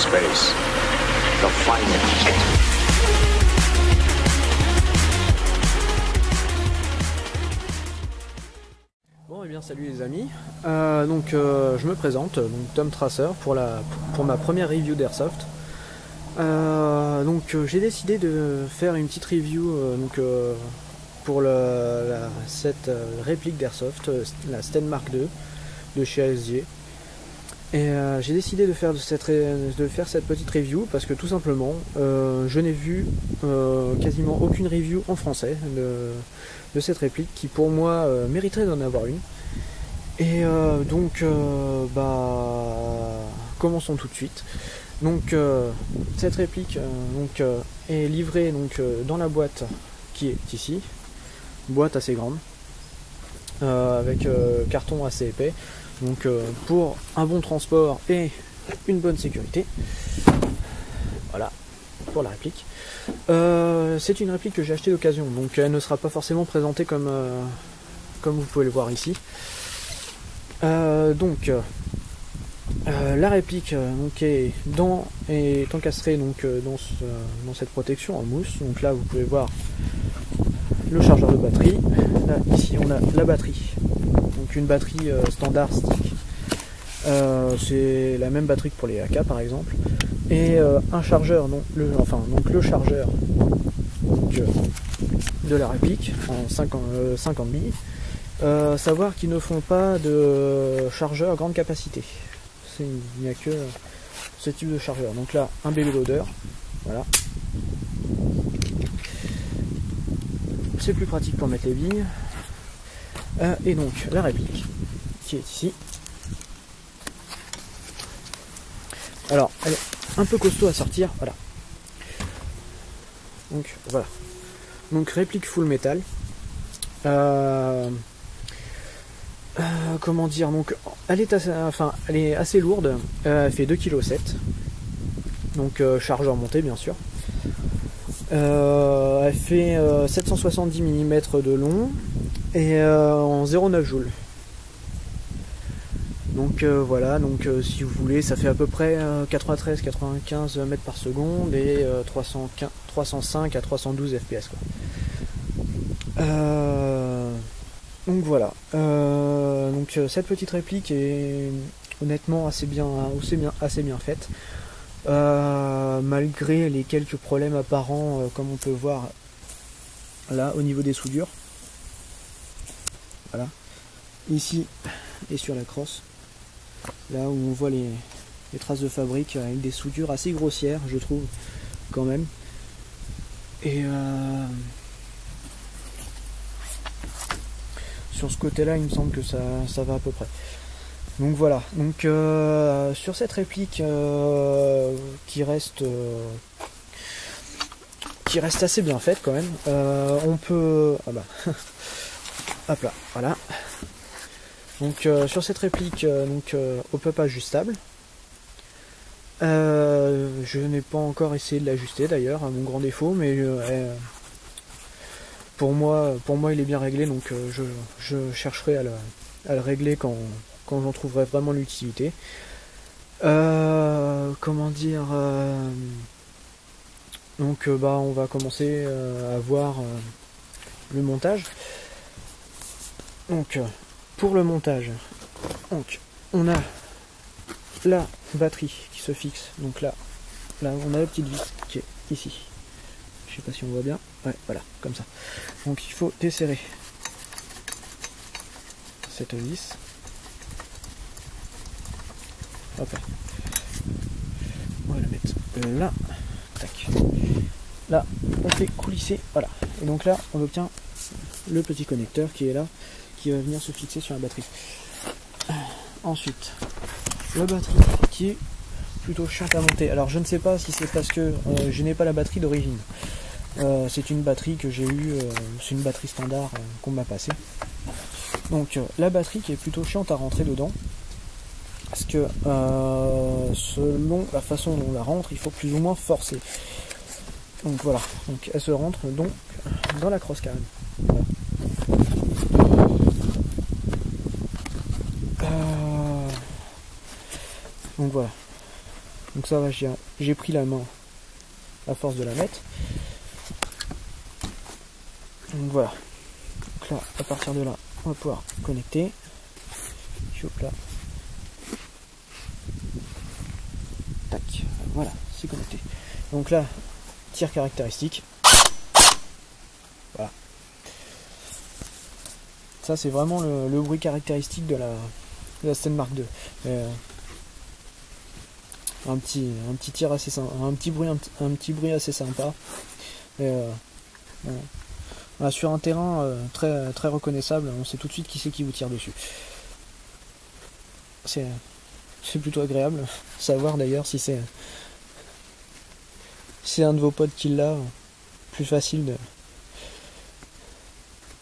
space. The finest. Bon, et bien salut les amis. Je me présente, donc Tom Tracer pour ma première review d'Airsoft. J'ai décidé de faire une petite review pour cette réplique d'Airsoft, la Sten Mark II de chez ASG. Et j'ai décidé de faire cette petite review parce que tout simplement je n'ai vu quasiment aucune review en français de cette réplique qui pour moi mériterait d'en avoir une. Et commençons tout de suite. Donc cette réplique est livrée dans la boîte qui est ici, boîte assez grande, avec carton assez épais. Donc pour un bon transport et une bonne sécurité. Voilà pour la réplique. C'est une réplique que j'ai achetée d'occasion, donc elle ne sera pas forcément présentée comme vous pouvez le voir ici. La réplique est encastrée dans cette protection en mousse. Donc là vous pouvez voir le chargeur de batterie. Là, ici on a la batterie. Donc une batterie standard stick. C'est la même batterie que pour les AK par exemple. Et un chargeur, le chargeur de la réplique en 50 billes. Savoir qu'ils ne font pas de chargeur à grande capacité. Il n'y a que ce type de chargeur. Donc là, un baby loader. Voilà. C'est plus pratique pour mettre les billes. Et donc la réplique qui est ici. Alors elle est un peu costaud à sortir, voilà. Donc voilà. Donc réplique full métal. Comment dire, donc elle est assez lourde, elle fait 2,7 kg. Donc chargeur monté bien sûr. Elle fait 770 mm de long et en 0,9 joules. Donc voilà, si vous voulez, ça fait à peu près 93-95 mètres par seconde et 305 à 312 fps quoi. Donc voilà. Cette petite réplique est honnêtement assez bien faite. Malgré les quelques problèmes apparents comme on peut voir là au niveau des soudures. Voilà. Ici et sur la crosse. Là où on voit les traces de fabrique avec des soudures assez grossières, je trouve, quand même. Et sur ce côté-là, il me semble que ça va à peu près. Donc voilà. Donc sur cette réplique qui reste assez bien faite quand même, on peut... Ah bah... Hop là, voilà. Donc sur cette réplique au pop ajustable, je n'ai pas encore essayé de l'ajuster d'ailleurs, à mon grand défaut, mais pour moi il est bien réglé, donc je chercherai à le régler quand j'en trouverai vraiment l'utilité. Comment dire, on va commencer à voir le montage. Donc pour le montage, on a la batterie qui se fixe. Donc là on a la petite vis qui est ici. Je sais pas si on voit bien. Ouais, voilà, comme ça. Donc il faut desserrer cette vis. Hop là. On va la mettre là. Tac. Là, on fait coulisser. Voilà. Et donc là, on obtient le petit connecteur qui est là, qui va venir se fixer sur la batterie. Ensuite, la batterie qui est plutôt chiante à monter. Alors je ne sais pas si c'est parce que je n'ai pas la batterie d'origine. C'est une batterie que j'ai eue, c'est une batterie standard qu'on m'a passée. Donc la batterie qui est plutôt chiante à rentrer dedans. Parce que selon la façon dont on la rentre, il faut plus ou moins forcer. Donc voilà, donc elle se rentre donc dans la crosse carrément. Voilà. Donc voilà. Donc ça va, j'ai pris la main à force de la mettre. Donc voilà. Donc là, à partir de là, on va pouvoir connecter. Hop là. Tac, voilà, c'est connecté. Donc là, tir caractéristique. Voilà. Ça c'est vraiment le bruit caractéristique de la Stenmark 2. Un petit tir assez sympa, un petit bruit assez sympa. Voilà, sur un terrain très très reconnaissable, on sait tout de suite qui c'est qui vous tire dessus. C'est plutôt agréable. Savoir d'ailleurs si c'est un de vos potes qui l'a, plus facile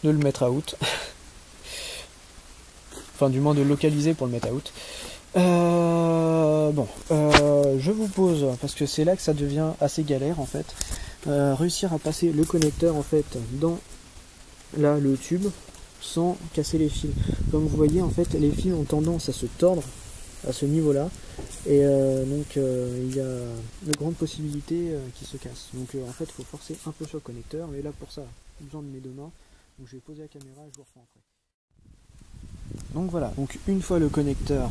de le mettre out. Enfin du moins de le localiser pour le mettre out. Je vous pose, parce que c'est là que ça devient assez galère en fait, réussir à passer le connecteur en fait dans là le tube sans casser les fils. Comme vous voyez en fait les fils ont tendance à se tordre à ce niveau là et donc il y a de grandes possibilités qu'ils se cassent. Donc en fait il faut forcer un peu sur le connecteur, mais là pour ça j'ai besoin de mes deux mains, donc je vais poser la caméra et je vous reprends après. Donc voilà, donc une fois le connecteur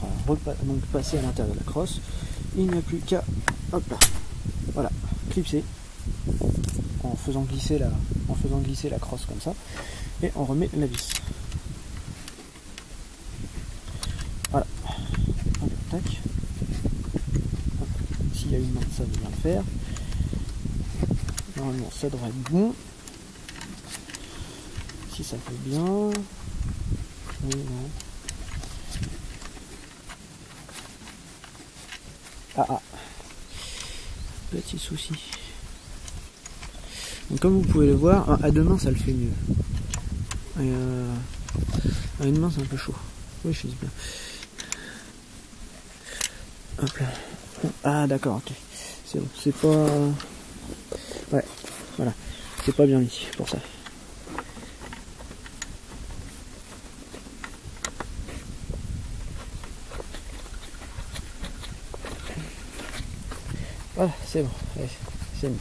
passé à l'intérieur de la crosse, il n'y a plus qu'à hop là, voilà, clipser en faisant glisser la crosse comme ça, et on remet la vis. Voilà. Hop, tac. S'il y a une main, ça va bien le faire. Normalement ça devrait être bon. Si ça fait bien. Oui, non. Ah, petit souci. Donc comme vous pouvez le voir, à deux mains ça le fait mieux. Et à une main c'est un peu chaud. Oui, je fais bien. Hop là. Ah d'accord, ok. C'est bon, c'est pas... Ouais, voilà. C'est pas bien mis pour ça. Voilà, c'est bon, allez, c'est mis.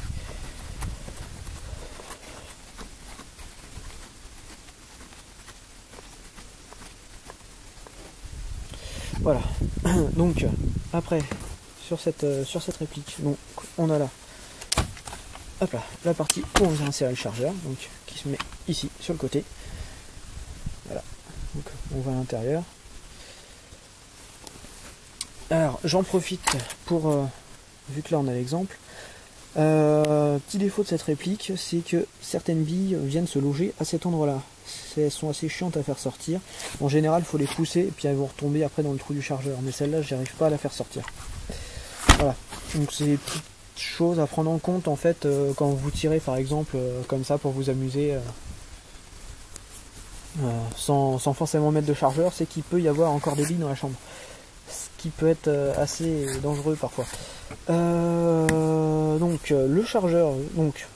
Voilà, donc après sur cette réplique, donc on a là, hop là, la partie où on vient insérer le chargeur, donc qui se met ici sur le côté. Voilà, donc on voit à l'intérieur. Alors j'en profite pour, vu que là on a l'exemple, petit défaut de cette réplique, c'est que certaines billes viennent se loger à cet endroit-là. Elles sont assez chiantes à faire sortir. En général, il faut les pousser et puis elles vont retomber après dans le trou du chargeur. Mais celle-là, j'arrive pas à la faire sortir. Voilà. Donc c'est des petites choses à prendre en compte en fait quand vous tirez par exemple comme ça pour vous amuser sans forcément mettre de chargeur, c'est qu'il peut y avoir encore des billes dans la chambre. Ce qui peut être assez dangereux parfois. Donc le chargeur, donc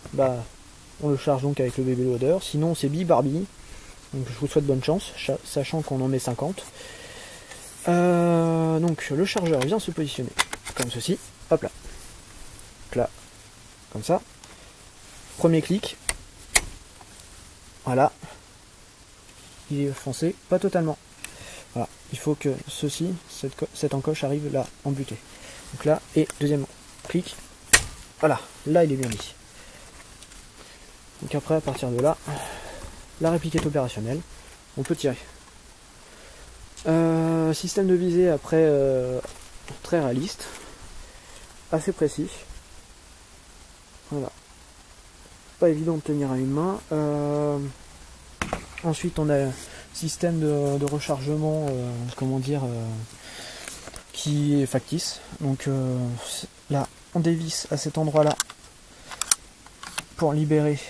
on le charge donc avec le bébé loader, sinon c'est billes Barbie. Donc je vous souhaite bonne chance, sachant qu'on en met 50. Donc le chargeur vient se positionner comme ceci, hop là, là, comme ça. Premier clic, voilà, il est foncé, pas totalement. Voilà, il faut que ceci, cette encoche arrive là, en butée. Donc là, et deuxième clic, voilà, là il est bien mis. Donc après, à partir de là, la réplique est opérationnelle, on peut tirer. Système de visée après très réaliste, assez précis. Voilà, pas évident de tenir à une main. Ensuite, on a un système de rechargement, qui est factice. Donc là, on dévisse à cet endroit-là pour libérer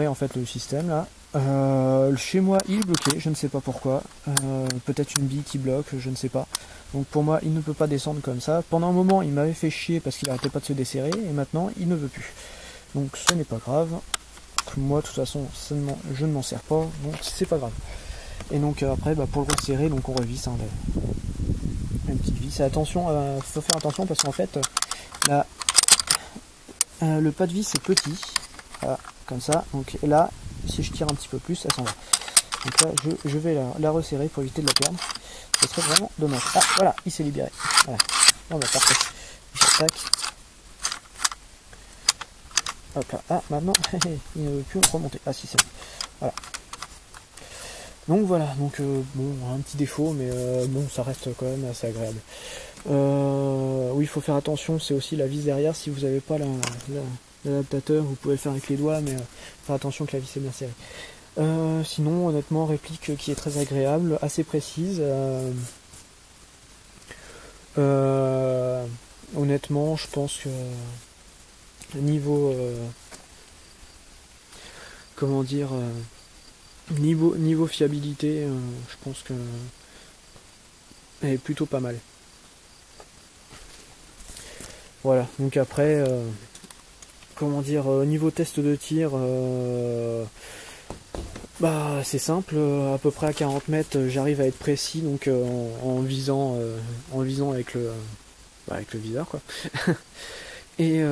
en fait le système là. Chez moi il est bloqué, je ne sais pas pourquoi. Peut-être une bille qui bloque, je ne sais pas. Donc pour moi il ne peut pas descendre comme ça. Pendant un moment il m'avait fait chier parce qu'il n'arrêtait pas de se desserrer et maintenant il ne veut plus. Donc ce n'est pas grave. Moi de toute façon je ne m'en sers pas, donc c'est pas grave. Et donc après pour le resserrer, donc on revisse hein, une petite vis. Attention, faut faire attention parce qu'en fait le pas de vis est petit, voilà, comme ça. Donc là, si je tire un petit peu plus, ça s'en va. Donc là, je vais la resserrer pour éviter de la perdre. Ce serait vraiment dommage. Ah voilà, il s'est libéré. Voilà. Bon, parfait. J'attaque. Hop là. Ah maintenant, il ne veut plus remonter. Ah si, c'est bon. Voilà. Donc voilà, donc bon, un petit défaut, mais bon, ça reste quand même assez agréable. Oui, il faut faire attention, c'est aussi la vis derrière. Si vous n'avez pas l'adaptateur, vous pouvez le faire avec les doigts, mais faire attention que la vis est bien serrée. Sinon, honnêtement, réplique qui est très agréable, assez précise. Honnêtement, je pense que niveau comment dire niveau fiabilité, je pense que elle est plutôt pas mal. Voilà, donc après comment dire, niveau test de tir, c'est simple, à peu près à 40 mètres j'arrive à être précis, donc en visant avec le viseur quoi. Et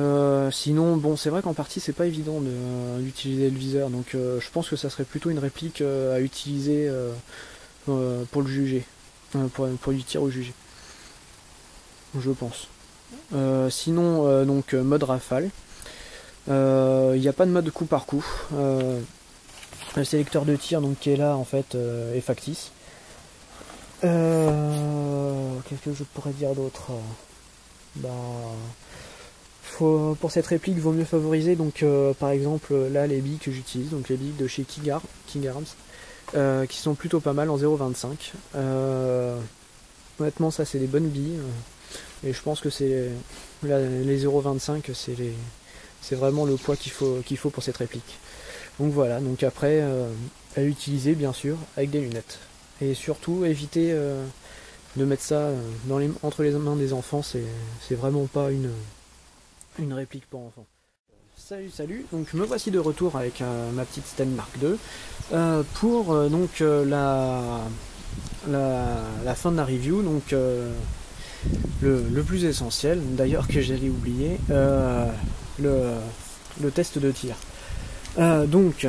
sinon, bon, c'est vrai qu'en partie c'est pas évident d'utiliser le viseur, donc je pense que ça serait plutôt une réplique à utiliser pour le juger, pour du tir au jugé, je pense. Sinon, donc mode rafale, il n'y a pas de mode coup par coup. Le sélecteur de tir donc qui est là en fait est factice. Qu'est-ce que je pourrais dire d'autre? Pour cette réplique, il vaut mieux favoriser donc par exemple là les billes que j'utilise, donc les billes de chez King Arms, qui sont plutôt pas mal en 0,25. Honnêtement, ça c'est des bonnes billes, et je pense que c'est les 0,25, c'est vraiment le poids qu'il faut pour cette réplique. Donc voilà, donc après à utiliser bien sûr avec des lunettes, et surtout éviter de mettre ça entre les mains des enfants, c'est vraiment pas une réplique pour enfants. Salut, donc me voici de retour avec ma petite Sten Mark II pour donc la fin de la review, donc le plus essentiel d'ailleurs que j'allais oublier, le test de tir. Donc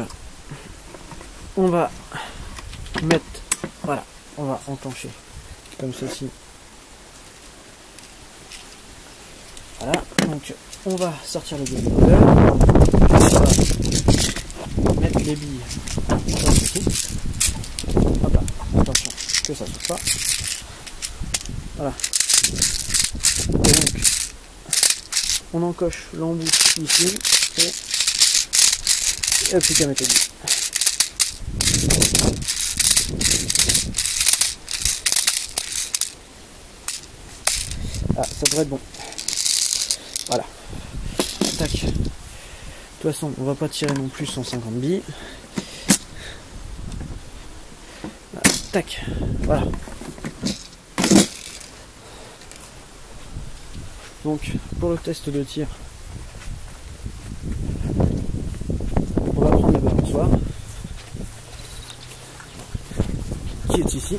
on va mettre, voilà, on va enclencher comme ceci. Voilà, donc on va sortir le décompteur, on va mettre les billes comme ceci. Hop là, attention que ça ne souffle pas. Voilà. Et donc on encoche l'embout ici et plus qu'à mettre les billes. Ah, ça devrait être bon. Voilà. Tac. De toute façon, on va pas tirer non plus 150 billes. Tac. Voilà. Donc, pour le test de tir, on va prendre la balançoire qui est ici.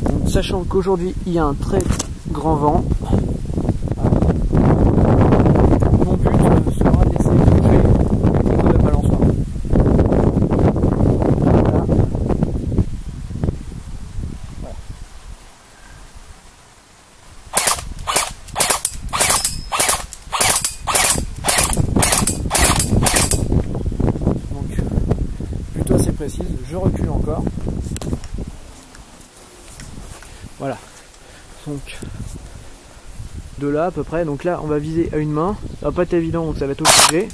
Donc, sachant qu'aujourd'hui il y a un très grand vent, mon but sera d'essayer de bouger de la balançoire. Voilà. Voilà. Donc plutôt assez précise, je recule encore. Voilà, donc de là à peu près, donc là on va viser à une main, ça va pas être évident donc ça va être obligé.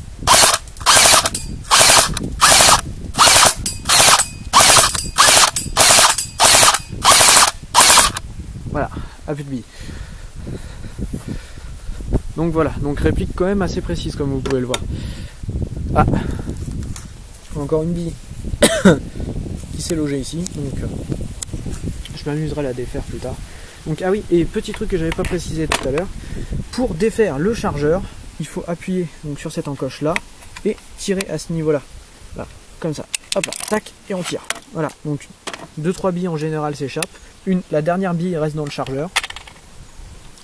Voilà, à plus de billes. Donc voilà, donc réplique quand même assez précise comme vous pouvez le voir. Ah, encore une bille qui s'est logée ici, donc je m'amuserai à la défaire plus tard. Donc ah oui, et petit truc que j'avais pas précisé tout à l'heure, pour défaire le chargeur, il faut appuyer donc sur cette encoche là et tirer à ce niveau là, comme ça. hop, tac, et on tire. Voilà, donc 2-3 billes en général s'échappent. La dernière bille reste dans le chargeur.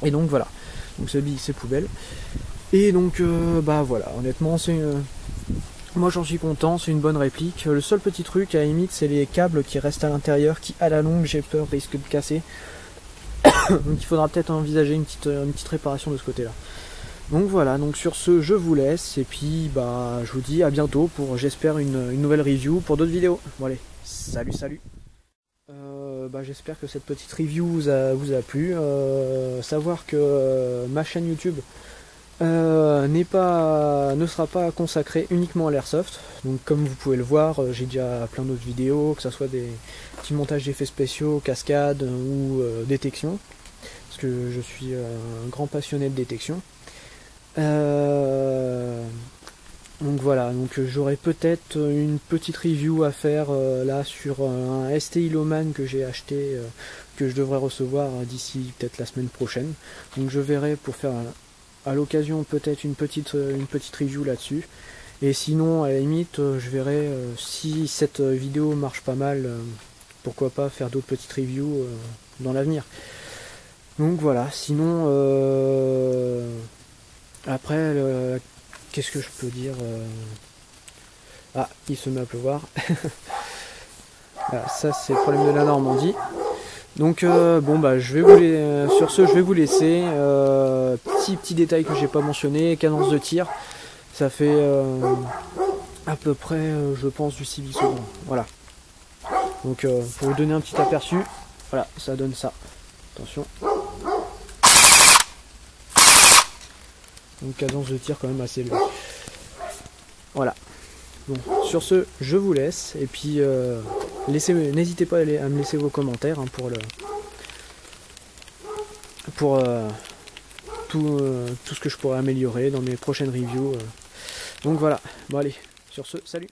Et donc voilà, donc cette bille c'est poubelle. Et donc bah voilà, honnêtement moi j'en suis content, c'est une bonne réplique. Le seul petit truc à la limite c'est les câbles qui restent à l'intérieur qui à la longue j'ai peur risquent de casser. Donc il faudra peut-être envisager une petite réparation de ce côté là. Donc voilà, donc sur ce je vous laisse et puis bah je vous dis à bientôt pour j'espère une nouvelle review pour d'autres vidéos. Bon allez, salut. Bah, j'espère que cette petite review vous a plu. Savoir que ma chaîne YouTube ne sera pas consacrée uniquement à l'airsoft. Donc comme vous pouvez le voir, j'ai déjà plein d'autres vidéos, que ce soit des petits montages d'effets spéciaux, cascades ou détection. Parce que je suis un grand passionné de détection. Donc voilà, donc j'aurai peut-être une petite review à faire là sur un STI Loman que j'ai acheté, que je devrais recevoir d'ici peut-être la semaine prochaine. Donc je verrai pour faire à l'occasion peut-être une petite review là-dessus. Et sinon à la limite je verrai si cette vidéo marche pas mal, pourquoi pas faire d'autres petites reviews dans l'avenir. Donc voilà, sinon après qu'est-ce que je peux dire Ah, il se met à pleuvoir. Voilà, ça c'est le problème de la Normandie. Donc bon bah je vais sur ce je vais vous laisser. Petit détail que j'ai pas mentionné, cadence de tir, ça fait à peu près je pense du 6 secondes. Voilà. Donc pour vous donner un petit aperçu, voilà, ça donne ça. Attention. Donc cadence de tir quand même assez élevée. Voilà. Bon, sur ce, je vous laisse. Et puis, n'hésitez pas à me laisser vos commentaires hein, pour tout ce que je pourrais améliorer dans mes prochaines reviews. Donc voilà. Bon allez, sur ce, salut.